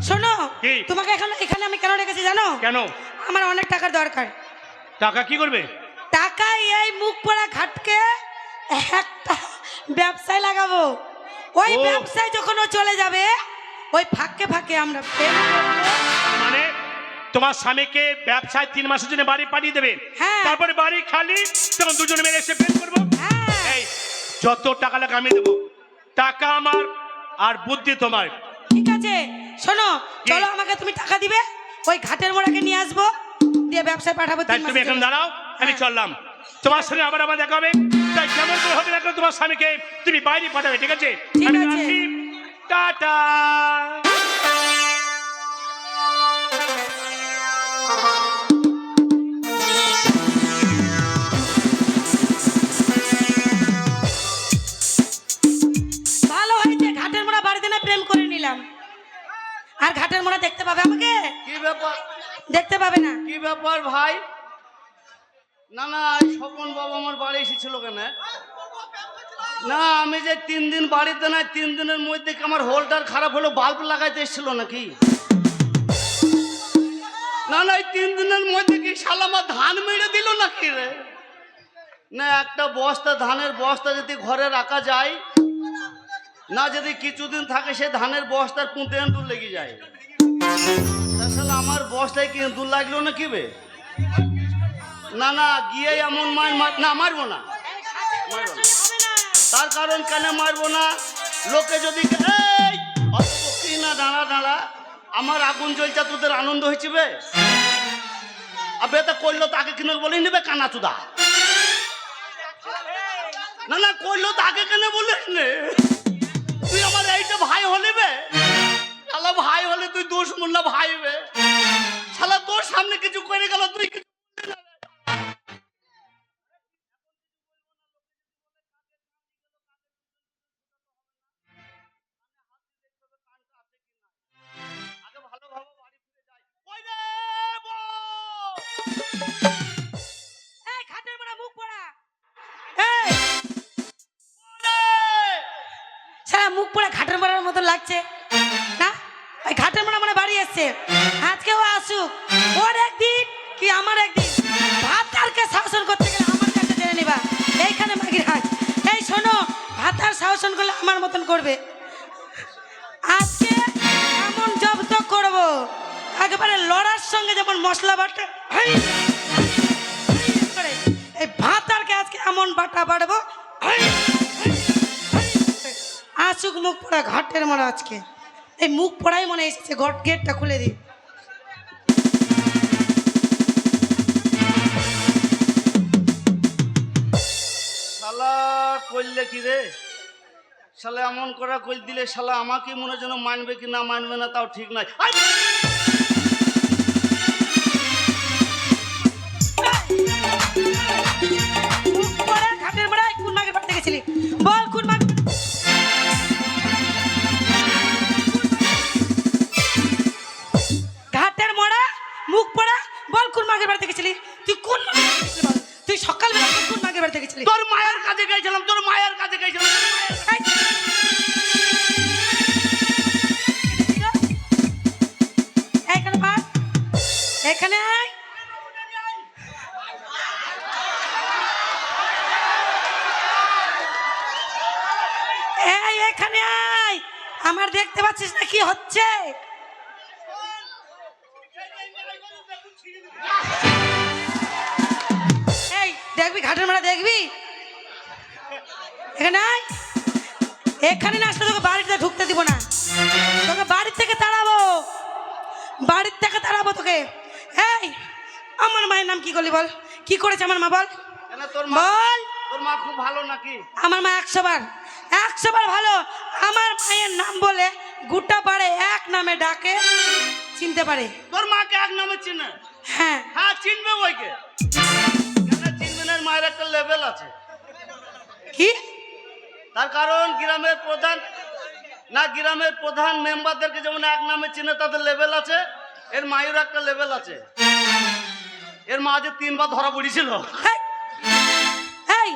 শোনো, কি? তোমাকে এখানে আমি কেন রেখেছি জানো? কেন? আমার অনেক টাকার দরকার। টাকা কি করবে? টাকা এই মুখ পোড়া ঘাটকে একটা ব্যবসায় লাগাবো। ওই ও। ব্যবসায় যখন ও চলে যাবে, ওই ফাঁকে ফাঁকে আমরা প্রেম করবো। মানে তোমার স্বামীকে ব্যবসায় 3 মাসের জন্য বাড়ি পাঠিয়ে দেবে, হ্যাঁ। তারপরে বাড়ি খালি, তখন দুজনে মিলে এসে প্রেম করবো। হ্যাঁ। এই যত টাকা লাগে আমি দেবো, টাকা আমার আর বুদ্ধি তোমার। ঠিক আছে, শোনো, কি? চলো আমাকে তুমি টাকা দিবে, ওই ঘাটের মোড়াকে নিয়ে আসবো, দিয়ে ব্যবসায় পাঠাবো। তাই তুমি এখন দাঁড়াও, আমি হ্যাঁ। চললাম। তোমার সঙ্গে আবার দেখা হবে। তাই কেমন করে হবে না তোমার স্বামীকে তুমি বাইরে পাঠাবে, ঠিক আছে? ঠিক আমি আছে। রাখি। টাটা। ভালো হয়েছে, ঘাটের মোড়া বাড়িতে না প্রেম করে নিলাম। আর ঘাটের মোড়া দেখতে পাবে আমাকে? কি ব্যাপার? দেখতে পাবে না। কি ব্যাপার ভাই? না না, স্বপন বাবা আমার বাড়ি এসেছিল কেন? না, আমি যে 3 দিন বাড়িতে নাই, 3 দিনের মধ্যে কি আমার হোল্ডার খারাপ হলো, বাল্ব লাগাইতে এসেছিল নাকি? না না, এই 3 দিনের মধ্যে কি শালা আমার ধান মেরে দিল নাকি রে? না, একটা বস্তা ধানের বস্তা যদি ঘরে রাখা যায় না, যদি কিছুদিন থাকে সে ধানের বস্তার পুঁতে এঁদুর লেগে যায়। আসলে আমার বস্তায় কি এঁদুর লাগলো না কি বে? না না, গিয়ে এমন না, মারবো না, মারবো না। তার কারণ কেন মারবো না? লোকে যদি এই অত বকি না, দাঁড়া দাঁড়া, আমার আগুন জ্বলছে, তোদের আনন্দ হয়েছে বে? আবে তা করলো তো আগে কিনে বলে নেবে কানা চুদা। না না, করলো তো আগে কেন বলিস নে? তুই আমার এইটা ভাই হলে বে? শালা ভাই হলে তুই দোষ মুন্না ভাই বে। শালা তোর সামনে কিছু করে গেল, তুই কিছু বললি না রে। আগে ভালোভাবে বাড়ি ফিরে যাই। ওই রে বউ! এই ঘাটের মোড়া মুখ পোড়া, এই ওরে! সারা মুখ পোড়া ঘাটের মোড়ার মতো লাগছে না? ওই ঘাটের মোড়া মানে বাড়ি এসছে, আজকেও আসুক। ওর একদিন কি আমার একদিন, ভাতারকে শাসন করতে গেলে আমার কাছে জেনে নিবা। এইখানে মাগির হাট। এই শোনো, ভাতার শাসন করলে আমার মতন করবে। আজকে এমন জব্দ করবো, একেবারে লড়ার সঙ্গে যেমন মশলা বাটে হেই করে, এই ভাতারকে আজকে এমন বাটা বাড়বো। আসুক মুখ পড়া ঘাটের মারা আজকে। এই মুখ পড়াই মনে এসেছে, গেটটা খুলে দিই। শালা করলে কি রে? শালা এমন করা কই দিলে শালা আমাকে মনে যেন মানবে কি না মানবে না তাও ঠিক নাই। আই! মুখ পড়া ঘাটের মারা কোন মাগের বাড়িতে গেছিলি? বল কোন মাগ? ঘাটের মোড়া মুখ পড়া, বল কোন মাগের বাড়িতে গেছিলি? তুই কোন মাগের বাড়িতে গেছিলি বল? তুই সকালবেলা কোন মাগের বাড়িতে গেছিলি? তোর মায়ের কাছে গেছিলাম, তোর মায়ের কাছে গেছিলাম। এই! এইখানে ভাত, এখানে আয়। এই এখানে আয়, আমার দেখতে পাচ্ছিস না কি হচ্ছে? এই দেখবি ঘাটের মেলা দেখবি? এখানে আয়। এখানে না আসলে তোকে বাড়িতে ঢুকতে দিব না, তোকে বাড়ির থেকে তাড়াবো, বাড়ির থেকে তাড়াবো তোকে। এই আমার মায়ের নাম কি করলি বল? কি করেছে আমার মা বল? কেন তোর মা? বল। তোর মা খুব ভালো নাকি? আমার মা 100 বার 100 বার ভালো। আমার মায়ের নাম বলে গোটা পাড়ে এক নামে ডাকে, চিনতে পারে। তোর মাকে এক নামে চিনে? হ্যাঁ হ্যাঁ, চিনবে বইকে। কেন চিনবে না? মায়ের একটা লেভেল আছে। কি? তার কারণ গ্রামের প্রধান না, গ্রামের প্রধান মেম্বারদেরকে যেমন এক নামে চিনে, তাদের লেভেল আছে। এর মায়ের একটা লেভেল আছে। এর মা যে 3 বার ধরা পড়েছিল। এই, এই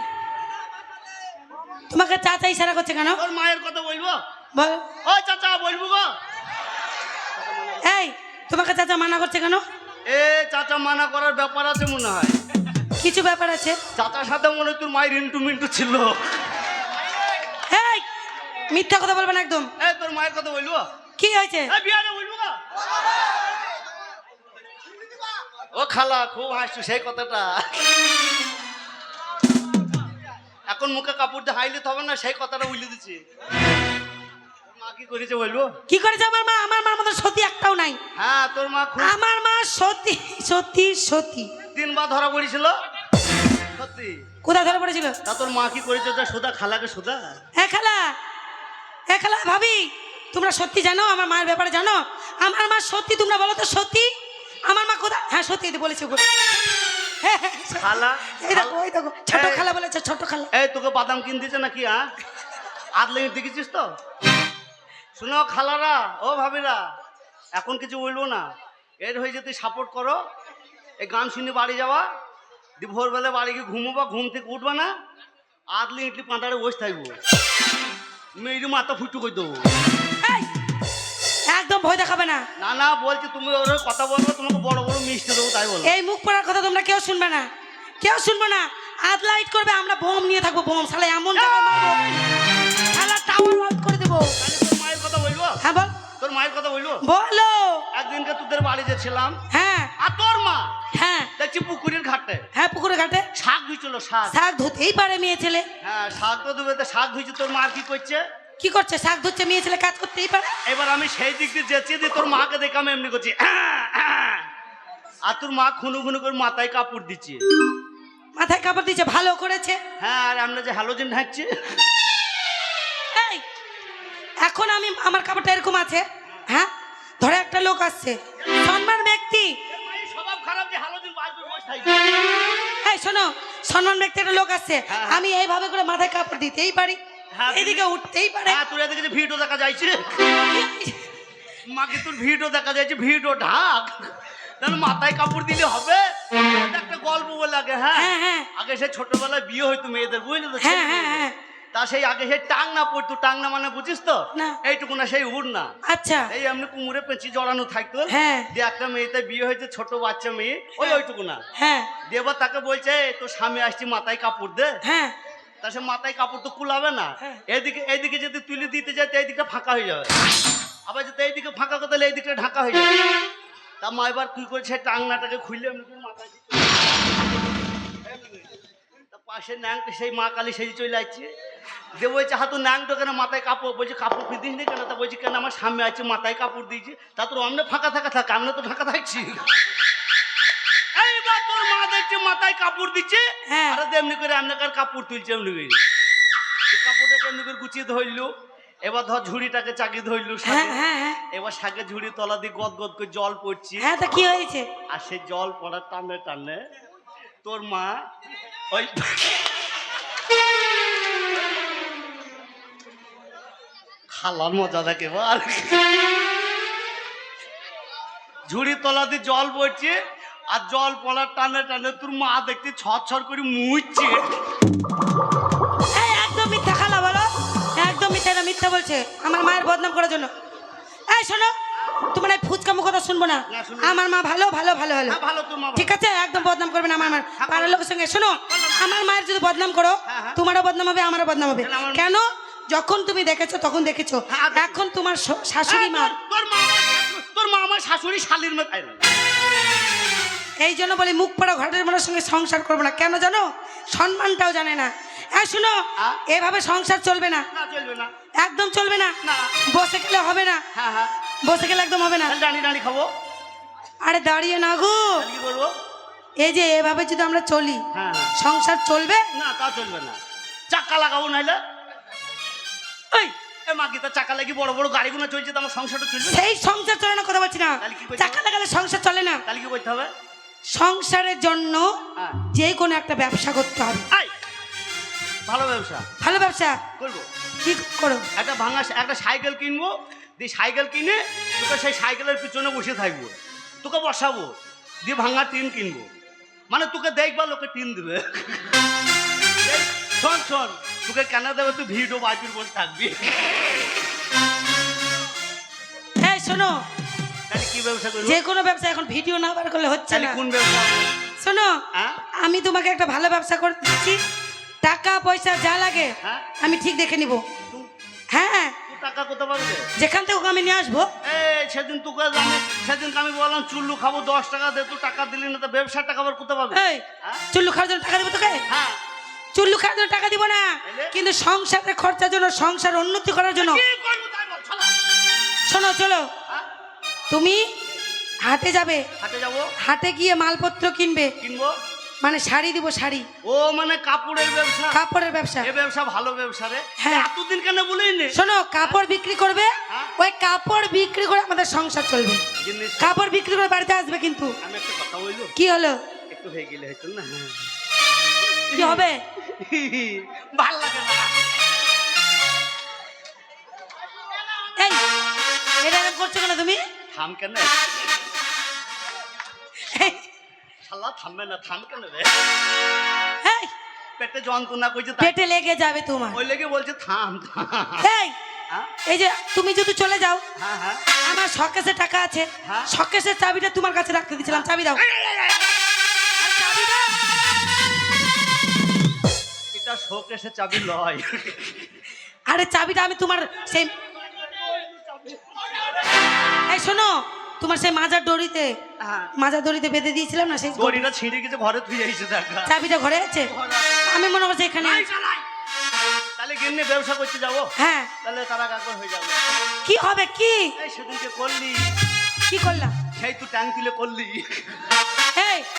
তোমাকে চাচা ইশারা করছে কেন? তোর মায়ের কথা বলবো? বল। ও চাচা বলবো গো? তোমাকে চাচা মানা করছে কেন? এ চাচা মানা করার ব্যাপার আছে মনে হয়। কিছু ব্যাপার আছে। চাচার সাথে মনে হয় তোর মায়ের ইন্টু মিন্টু ছিল। এই মিথ্যা কথা বলবে না একদম। এই তোর মায়ের কথা বলবো? কি হয়েছে? এই বিয়ারে বলবো না। ও খালা খুব হাসছো সেই কথাটা। এখন মুখে কাপড় দিয়ে হাইলে হবে না, সেই কথাটা উইলে দিচ্ছি। মা কি করেছে বলবো? কি করেছে আমার মা? আমার মার মতো সত্যি একটাও নাই। হ্যাঁ তোর মা খুব আমার মা সত্যি সত্যি সত্যি 3 বার ধরা পড়েছিল। সত্যি? কোথায় ধরে পড়েছিল? তা তোর মা কি করেছে? যা সুদা খালাকে সুদা। এ খালা, এ খালা ভাবি, তোমরা সত্যি জানো আমার মায়ের ব্যাপারে জানো? আমার মা সত্যি, তোমরা বলো তো সত্যি আমার মা কোথায়? হ্যাঁ সত্যি বলেছে। খালা এই দেখো, ওই দেখো ছোট এই- খালা বলেছে, ছোট খালা। এই তোকে বাদাম কিন দিছে নাকি? হ্যাঁ আদলে দেখেছিস তো? শুনো খালারা, ও ভাবিরা, এখন কিছু বলবো না। এর হয়ে যদি সাপোর্ট করো, এই গান শুনে বাড়ি যাওয়া, দি ভোরবেলা বাড়ি গিয়ে ঘুমোবা, ঘুম থেকে উঠবা না, আদলে ইটলি পাঁটারে বসে থাকবো, মেয়ের মাথা ফুটু করে দেবো। এই, একদম ভয় দেখাবে না। না না বলছি, তুমি ওর হয়ে কথা বলবো, তোমাকে বড় বড় মিষ্টি দেবো, তাই বলো। এই মুখ পড়ার কথা তোমরা কেউ শুনবে না, কেউ শুনবে না। আদ লাইট করবে, আমরা বোম নিয়ে থাকবো, বোম শালা এমন জায়গায় মারবো, শালা টাওয়ার আউট করে দেবো। তাহলে তোর মায়ের কথা বলবো? হ্যাঁ বল। তোর মায়ের কথা বলবো? বলো। একদিনকে তোদের বাড়ি যেছিলাম, হ্যাঁ আর তোর মা হ্যাঁ দেখছি পুকুরের ঘাটে হ্যাঁ পুকুরে ঘাটে শাক ধুইছিল। শাক শাক ধুতেই পারে মেয়ে ছেলে। হ্যাঁ শাক তো ধুবে, তো শাক ধুইছে। তোর মা কি করছে? কি করছে? শাক ধুচ্ছে, মেয়ে ছেলে কাজ করতেই পারে। এবার আমি সেই দিক দিয়ে যেছি, দিয়ে তোর মাকে দেখে আমি এমনি করছি, আর তোর মা খুনু খুনু করে মাথায় কাপড় দিচ্ছে। মাথায় কাপড় দিচ্ছে, ভালো করেছে। হ্যাঁ আর আমরা যে হ্যালোজেন ঢাকছি। এই এখন আমি আমার কাপড়টা এরকম আছে, হ্যাঁ ধরে একটা লোক আসছে, সম্মান ব্যক্তি। স্বভাব খারাপ যে হ্যালোজেন বাজবে বসে থাকবে। এই শোনো, সম্মান ব্যক্তি একটা লোক আসছে, হ্যাঁ। আমি এইভাবে করে মাথায় কাপড় দিতেই পারি, হ্যাঁ, এদিকে উঠতেই পারে। হ্যাঁ তোর এদিকে যে ভিডিও দেখা যাচ্ছে, মাকে তোর ভিডিও দেখা যাচ্ছে, ভিডিও ঢাক, তাহলে মাথায় কাপড় দিলে হবে? এটা একটা গল্প বলে আগে। হ্যাঁ হ্যাঁ হ্যাঁ আগে সে ছোটবেলায় বিয়ে হইতো মেয়েদের, বুঝলি তো? হ্যাঁ হ্যাঁ হ্যাঁ তা সেই আগে সেই টাংনা পড়তো। টাংনা মানে বুঝিস তো? না। এইটুকু না, সেই উড় না, আচ্ছা এই এমনি কুমুরে পেঁচি জড়ানো থাকতো। হ্যাঁ দিয়ে একটা মেয়েতে বিয়ে হয়েছে, ছোট বাচ্চা মেয়ে, ওইটুকু না। হ্যাঁ দেবা তাকে বলছে, তোর স্বামী আসছি, মাথায় কাপড় দে। হ্যাঁ তা সে মাথায় কাপড় তো কুলাবে না। হ্যাঁ। এইদিকে যদি তুলে দিতে যায়, তো এইদিকটা ফাঁকা হয়ে যাবে, আবার যদি এইদিকে ফাঁকা করতে হলে এইদিকটা ঢাকা হয়ে যাবে। তা মা এবার কি করেছে, টাংনাটাকে খুললে এমনি করে মাথায় তা পাশে ন্যাংটা সেই মা কালী সেই চলে আসছে। যে বলছে, হাতু ন্যাংটো কেন মাথায় কাপড়? বলছে কাপড় পিঁধিস নি কেন? তা বলছি কেন, আমার সামনে আছে, মাথায় কাপড় দিয়েছি। তা তোর অমনে ফাঁকা থাকে, আমরা তো ঢাকা থাকছি। এইবার তোর মা দেখছে মাথায় কাপড় দিচ্ছে, হ্যাঁ। আর এমনি করে আপনার কাপড় তুলছে, এমনি করে এই কাপড়টাকে এমনি করে গুছিয়ে ধরলো। এবার ধর ঝুড়িটাকে চাকিয়ে ধরলো, হ্যাঁ হ্যাঁ হ্যাঁ এবার শাকের ঝুড়ি তলা দিয়ে গদ গদ করে জল পড়ছে। হ্যাঁ তা কি হয়েছে? আর সেই জল পড়ার টানে টানে তোর মা ওই খালার মজা দেখে বল। ঝুড়ি তলা দিয়ে জল পড়ছে, আর জল পড়ার টানে টানে তোর মা দেখতে ছট করে মুছছে। এই একদম মিথ্যা খালা বলো, একদম মিথ্যা, এটা মিথ্যা বলছে আমার মায়ের বদনাম করার জন্য। এই শোনো, তোমার এই ফুচকা মুখ কথা শুনবো না। না, শুনবো। আমার মা ভালো ভালো ভালো ভালো, হ্যাঁ, ভালো তোর মা ভালো। ঠিক আছে? একদম বদনাম করবে না আমার মার পাড়ার লোকের সঙ্গে। শোনো, আমার মায়ের যদি বদনাম করো, হ্যাঁ, হ্যাঁ। তোমারও বদনাম হবে, আমারও বদনাম হবে। কেন আমার- কেন? যখন তুমি দেখেছো তখন দেখেছো, হ্যাঁ, দেখেছি। এখন তোমার শাশুড়ি মা। তোর মা আমার শাশুড়ি শালির মেয়ে, তাই না? এই জন্য বলি মুখ পড়া ঘরের মানুষের সঙ্গে সংসার করবো না। কেন জানো? সম্মানটাও জানে না। এই শোনো, হ্যাঁ? এভাবে সংসার চলবে না, না চলবে না। একদম চলবে না। না। বসে গেলে হবে না, হ্যাঁ হ্যাঁ বসে গেলে একদম হবে না। ডানি ডানি খাবো, আরে দাঁড়িয়ে না গো, তাহলে কি করবো? এই যে এভাবে যদি আমরা চলি, হ্যাঁ হ্যাঁ সংসার চলবে? না তা চলবে না। চাক্কা লাগাবো নাইলে। এই এ মা গীতা, চাকা লাগি বড় বড় গাড়িগুলো চলছে, তো আমার সংসারটা চলবে না। সেই সংসার চলে না, কথা বলছি না। তাহলে কি করতে চাকা লাগালে সংসার চলে না। তাহলে কি করতে হবে? সংসারের জন্য হ্যাঁ। যে কোনো একটা ব্যবসা করতে হবে। আই ভালো ব্যবসা ভালো ব্যবসা করবো। কি করো? একটা সাইকেল কিনবো, দিয়ে সাইকেল কিনে তোকে সেই সাইকেলের পিছনে বসে থাকবো, তোকে বসাবো, দিয়ে ভাঙা টিন কিনবো, মানে তোকে দেখবা লোকে টিন দেবে। শোন শোন, তোকে কেন দেবে? তুই ভিডিও বাজুর বসে থাকবি। এই শোনো, তাহলে কি ব্যবসা করবো? যে কোনো ব্যবসা এখন ভিডিও না বার করলে হচ্ছে তাহলে না। কোন ব্যবসা? শোনো, হ্যাঁ? আমি তোমাকে একটা ভালো ব্যবসা করে দিচ্ছি, টাকা পয়সা যা লাগে হ্যাঁ? আমি ঠিক দেখে নিব। হ্যাঁ, তুই টাকা কোথা পাবে? যেখান থেকে ওকে আমি নিয়ে আসবো। সেদিনকে আমি বললাম চুল্লু খাবো 10 টাকা দে, তুই টাকা দিলি না, তো ব্যবসার টাকা আবার কোথা পাবে? এই হ্যাঁ? চুল্লু খাওয়ার জন্য টাকা দিব তোকে? হ্যাঁ। চুল্লু খাওয়ার জন্য টাকা দিব না, তাহলে? কিন্তু সংসারের খরচার জন্য, সংসার উন্নতি করার জন্য। কি করবো তাই বল, চলো। শোনো চলো, হ্যাঁ? তুমি হাটে যাবে, হাটে যাবো, হাটে গিয়ে মালপত্র কিনবে, কিনবো। মানে শাড়ি দিব, শাড়ি, ও মানে কাপড়ের ব্যবসা। কাপড়ের ব্যবসা। এ ব্যবসা ভালো ব্যবসা রে। হ্যাঁ। এতদিন কেন বলিনি? শোনো, কাপড় বিক্রি করবে, হ্যাঁ। ওই কাপড় বিক্রি করে আমাদের সংসার চলবে। জিনিস কাপড় বিক্রি করে বাড়িতে আসবে কিন্তু। আমি একটা কথা বলবো, কি হলো? একটু হয়ে গেলে হয়তো না। কি হবে? ভাল লাগে না। এই এটা এরকম করছো কেন তুমি? থাম কেন? এই, শালা থামবে না, থাম কেন রে? এই, পেটে যন্ত্রণা করছে তাই। পেটে লেগে যাবে তোমার। ওই লেগে বলছে থাম থাম। এই হ্যাঁ? এই যে তুমি যদি চলে যাও, হ্যাঁ হ্যাঁ। আমার শকেসে টাকা আছে, হ্যাঁ। শকেসের চাবিটা তোমার কাছে রাখতে দিয়েছিলাম, চাবি দাও। আরে চাবি দাও। এটা শোকেসে চাবি লয়। আরে চাবিটা আমি তোমার সেই, এই শোনো, তোমার সেই মাজার দড়িতে, হ্যাঁ। মাজার দড়িতে বেঁধে দিয়েছিলাম না, সেই দড়িটা ছিঁড়ে গেছে, ঘরে তুই যাইছে দেখা। চাবিটা ঘরে আছে, আমি মনে করছি এখানে আছে। তাহলে গিন্নি ব্যবসা করতে যাবো, হ্যাঁ, তাহলে তারা কাকর হয়ে যাবে। কি হবে কি? এই সেদিনকে করলি, কি করলাম? সেই তুই ট্যাঙ্ক তুলে করলি।